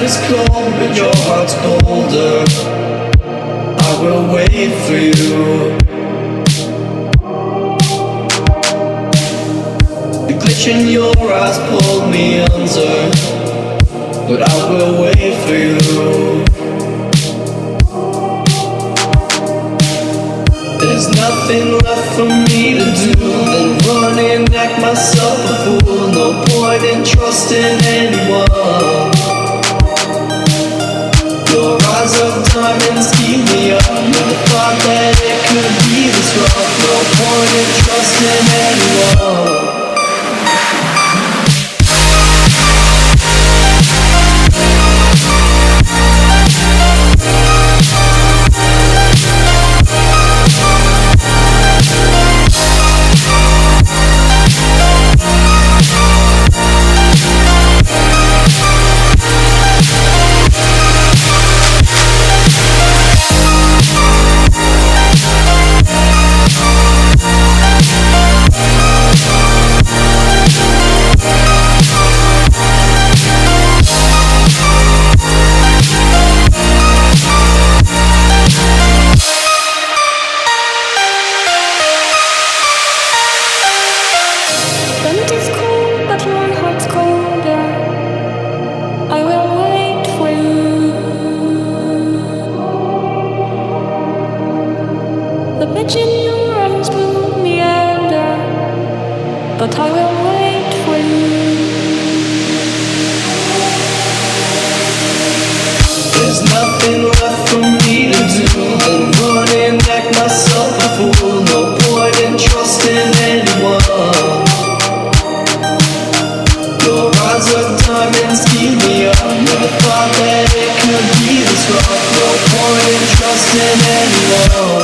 is cold but your heart's colder. I will wait for you. The glitch in your eyes pulled me under, but I will wait for you. There's nothing left for me to do than run and act myself a fool. No point in trusting anyone. Your eyes of diamonds keep me up. Never thought that it could be this rough. No point in trusting anyone. But I will wait for you. There's nothing left for me to do than run and act myself a fool. No point in trusting anyone. Your eyes of diamonds keep me up. Never thought that it could be this rough. No point in trusting anyone.